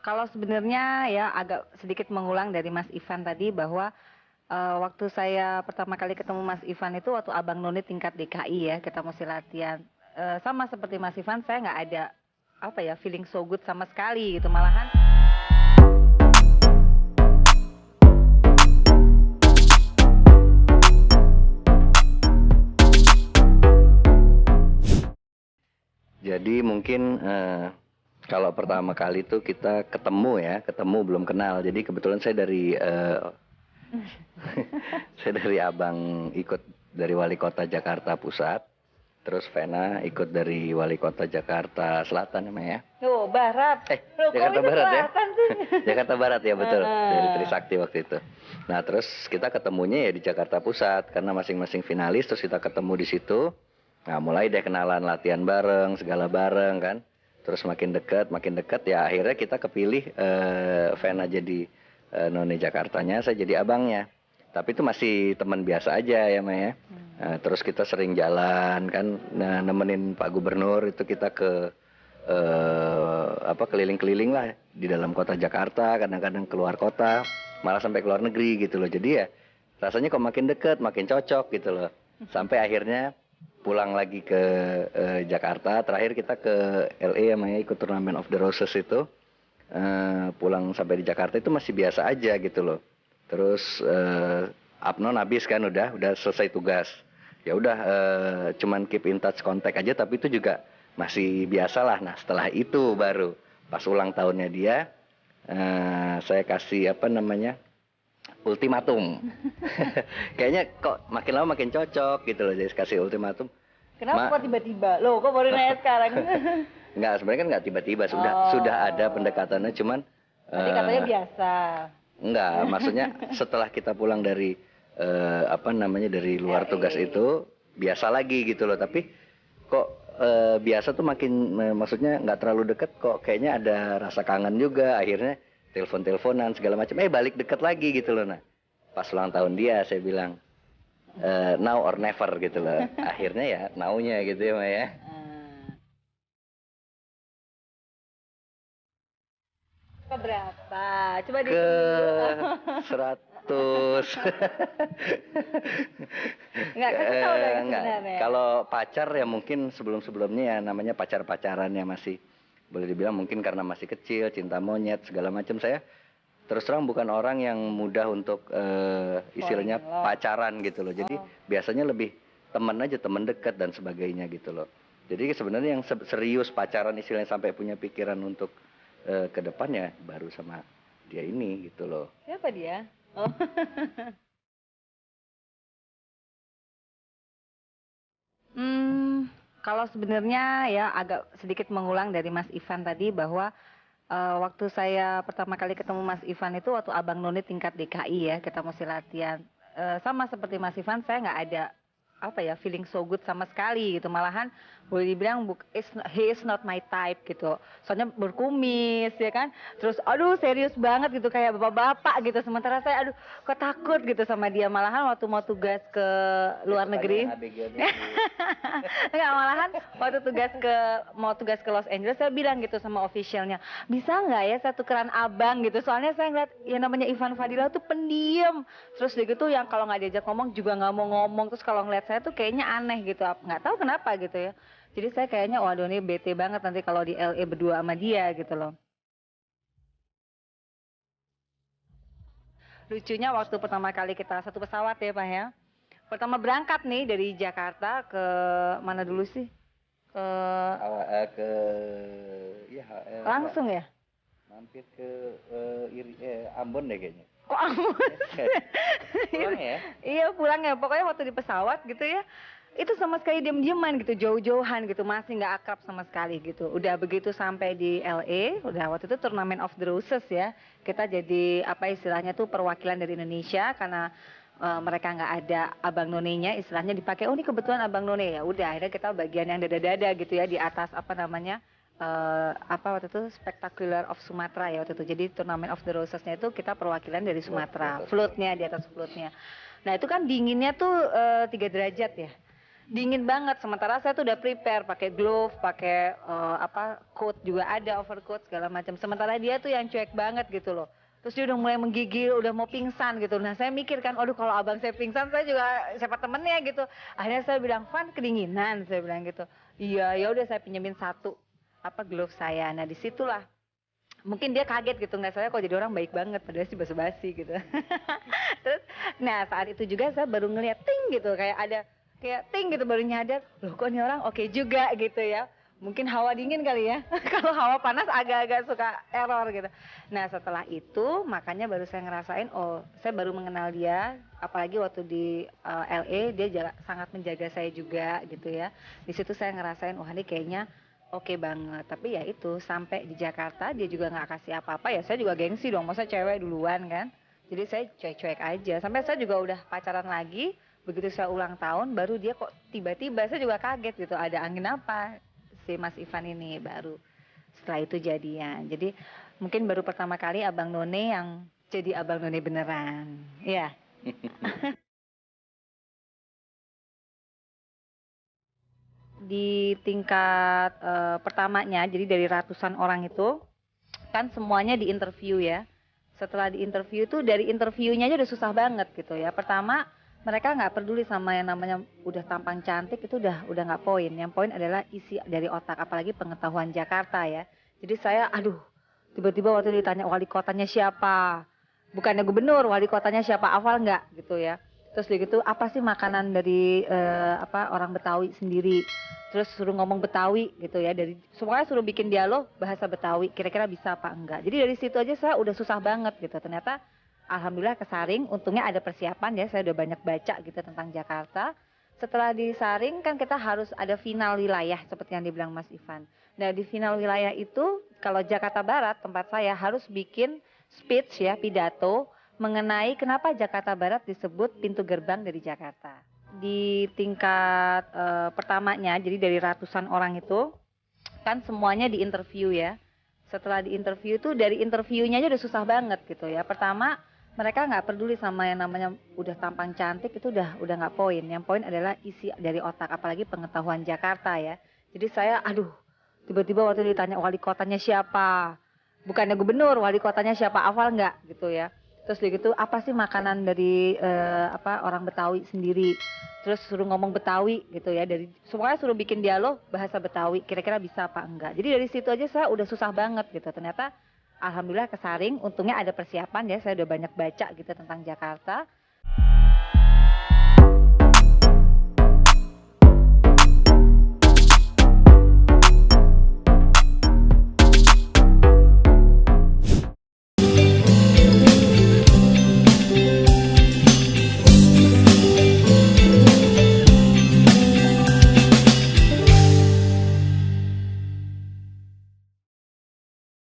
Kalau sebenarnya ya agak sedikit mengulang dari Mas Ivan tadi bahwa waktu saya pertama kali ketemu Mas Ivan itu waktu Abang None tingkat DKI ya, kita mesti latihan. Sama seperti Mas Ivan, saya nggak ada apa ya feeling so good sama sekali gitu, malahan. Jadi mungkin kalau pertama kali tuh kita ketemu ya, ketemu belum kenal. Jadi kebetulan saya dari saya dari abang ikut dari Wali Kota Jakarta Pusat, terus Vena ikut dari Wali Kota Jakarta Selatan namanya. Tuh, Barat. Loh, kok Jakarta itu Barat ya? selatan sih? Jakarta Barat ya betul, dari Trisakti waktu itu. Nah terus kita ketemunya ya di Jakarta Pusat karena masing-masing finalis, terus kita ketemu di situ. Nah mulai deh kenalan, latihan bareng, segala bareng kan. Terus makin dekat ya akhirnya kita kepilih Vena jadi None Jakartanya, saya jadi abangnya. Tapi itu masih teman biasa aja ya Maya. Terus kita sering jalan kan, nah, nemenin Pak Gubernur itu kita ke keliling-keliling lah di dalam kota Jakarta, kadang-kadang keluar kota, malah sampai keluar negeri gitu loh. Jadi ya rasanya kok makin deket, makin cocok gitu loh. Sampai akhirnya pulang lagi ke Jakarta. Terakhir kita ke LA namanya ikut turnamen of the Roses itu. Pulang sampai di Jakarta itu masih biasa aja gitu loh. Terus Apnon habis kan udah selesai tugas. Ya udah cuman keep in touch kontak aja tapi itu juga masih biasa lah. Nah setelah itu baru pas ulang tahunnya dia saya kasih apa namanya ultimatum. Kayaknya kok makin lama makin cocok gitu loh jadi kasih ultimatum. Kenapa kok tiba-tiba? Loh, kok baru nanya sekarang? Enggak, sebenarnya kan enggak tiba-tiba, sudah ada pendekatannya cuman Tadi katanya biasa. enggak, maksudnya setelah kita pulang dari dari luar tugas itu biasa lagi gitu loh, tapi kok biasa tuh makin maksudnya nggak terlalu deket kok kayaknya ada rasa kangen juga akhirnya telepon-teleponan segala macam balik deket lagi gitu loh. Nah pas ulang tahun dia saya bilang now or never gitu loh, akhirnya ya now-nya gitu ya Maya. Ke berapa? Coba Ke dihitung. 100. Enggak kesel dong Enggak. sebenarnya. Kalau pacar ya mungkin sebelum-sebelumnya ya namanya pacar-pacaran ya masih boleh dibilang mungkin karena masih kecil, cinta monyet segala macam. Saya terus terang bukan orang yang mudah untuk istilahnya pacaran gitu loh. Jadi biasanya lebih teman aja, teman dekat dan sebagainya gitu loh. Jadi sebenarnya yang serius pacaran istilahnya sampai punya pikiran untuk ke depannya baru sama dia ini gitu loh. Siapa dia? Oh. Kalau sebenarnya ya agak sedikit mengulang dari Mas Ivan tadi bahwa waktu saya pertama kali ketemu Mas Ivan itu waktu Abang None tingkat DKI ya, kita mesti latihan. Sama seperti Mas Ivan, saya nggak ada apa ya feeling so good sama sekali gitu, malahan boleh dibilang he is not my type gitu, soalnya berkumis ya kan, terus aduh serius banget gitu kayak bapak-bapak gitu, sementara saya aduh kok takut gitu sama dia, malahan waktu mau tugas ke luar negeri. Enggak, malahan waktu tugas ke Los Angeles saya bilang gitu sama officialnya, bisa nggak ya saya tukeran abang gitu, soalnya saya ngeliat yang namanya Ivan Fadila tuh pendiam, terus dia gitu yang kalau nggak diajak ngomong juga nggak mau ngomong, terus kalau ngeliat saya tuh kayaknya aneh gitu, nggak tahu kenapa gitu ya. Jadi saya kayaknya waduh ini bete banget nanti kalau di LA berdua sama dia gitu loh. Lucunya waktu pertama kali kita satu pesawat ya Pak ya. Pertama berangkat nih dari Jakarta ke mana dulu sih? Ke Ke ya langsung ya? mampir ke Ambon deh kayaknya. Kok amat? Pulang ya? Iya pulang ya. Pokoknya waktu di pesawat gitu ya. Itu sama sekali diem-dieman gitu, jauh-jauhan gitu, masih nggak akrab sama sekali gitu. Udah begitu sampai di LA, udah waktu itu turnamen of the Roses ya. Kita jadi apa istilahnya tuh perwakilan dari Indonesia karena mereka nggak ada abang nonenya, istilahnya dipakai. Oh ini kebetulan abang none ya. Udah akhirnya kita bagian yang dada-dada gitu ya di atas apa namanya apa waktu itu Spectacular of Sumatra ya waktu itu. Jadi turnamen of the Roses-nya itu kita perwakilan dari Sumatera, floatnya di atas floatnya. Nah itu kan dinginnya tuh 3 derajat ya. dingin banget. Sementara saya tuh udah prepare pakai glove, pakai coat juga ada, overcoat segala macam. Sementara dia tuh yang cuek banget gitu loh. Terus dia udah mulai menggigil, udah mau pingsan gitu. Nah saya mikir kan, aduh kalau abang saya pingsan, saya juga siapa temennya gitu. Akhirnya saya bilang, Van kedinginan, saya bilang gitu. Iya, ya udah saya pinjemin satu glove saya. Nah disitulah mungkin dia kaget gitu ngeliat saya kok jadi orang baik banget padahal sih basa-basi gitu. Terus nah saat itu juga saya baru ngeliat ting gitu, kayak ada kayak ting gitu, baru nyadar loh kok ini orang oke juga gitu ya. Mungkin hawa dingin kali ya. Kalau hawa panas agak-agak suka error gitu. Nah setelah itu makanya baru saya ngerasain, oh saya baru mengenal dia. Apalagi waktu di LA dia sangat menjaga saya juga gitu ya. Di situ saya ngerasain, wah ini kayaknya oke banget. Tapi ya itu sampai di Jakarta dia juga nggak kasih apa-apa, ya saya juga gengsi dong, masa cewek duluan kan. Jadi saya cuek-cuek aja. Sampai saya juga udah pacaran lagi. Begitu saya ulang tahun baru dia kok tiba-tiba, saya juga kaget gitu, ada angin apa si Mas Ivan ini. Baru setelah itu jadian. Jadi mungkin baru pertama kali Abang None yang jadi Abang None beneran. Iya. Di tingkat pertamanya, jadi dari ratusan orang itu kan semuanya di interview ya. Setelah di interview itu, dari interviewnya aja udah susah banget gitu ya. Pertama mereka nggak peduli sama yang namanya udah tampang cantik, itu udah nggak poin. Yang poin adalah isi dari otak, apalagi pengetahuan Jakarta ya. Jadi saya aduh, tiba-tiba waktu ditanya wali kotanya siapa, bukannya gubernur, wali kotanya siapa, hafal nggak gitu ya. Terus begitu apa sih makanan dari orang Betawi sendiri. Terus suruh ngomong Betawi gitu ya, dari semuanya suruh bikin dialog bahasa Betawi, kira-kira bisa apa enggak. Jadi dari situ aja saya udah susah banget gitu. Ternyata alhamdulillah kesaring, untungnya ada persiapan ya, saya udah banyak baca gitu tentang Jakarta. Setelah disaring kan kita harus ada final wilayah seperti yang dibilang Mas Ivan. Nah di final wilayah itu kalau Jakarta Barat tempat saya harus bikin speech ya, pidato mengenai kenapa Jakarta Barat disebut pintu gerbang dari Jakarta. Di tingkat pertamanya, jadi dari ratusan orang itu kan semuanya di interview ya. Setelah di interview itu, dari interviewnya aja udah susah banget gitu ya. Pertama mereka nggak peduli sama yang namanya udah tampang cantik, itu udah nggak poin. Yang poin adalah isi dari otak, apalagi pengetahuan Jakarta ya. Jadi saya aduh, tiba-tiba waktu ditanya wali kotanya siapa, bukannya gubernur, wali kotanya siapa, hafal nggak gitu ya. Terus begitu apa sih makanan dari orang Betawi sendiri. Terus suruh ngomong Betawi gitu ya, dari semuanya suruh bikin dialog bahasa Betawi, kira-kira bisa apa enggak. Jadi dari situ aja saya udah susah banget gitu. Ternyata alhamdulillah kesaring, untungnya ada persiapan ya, saya udah banyak baca gitu tentang Jakarta.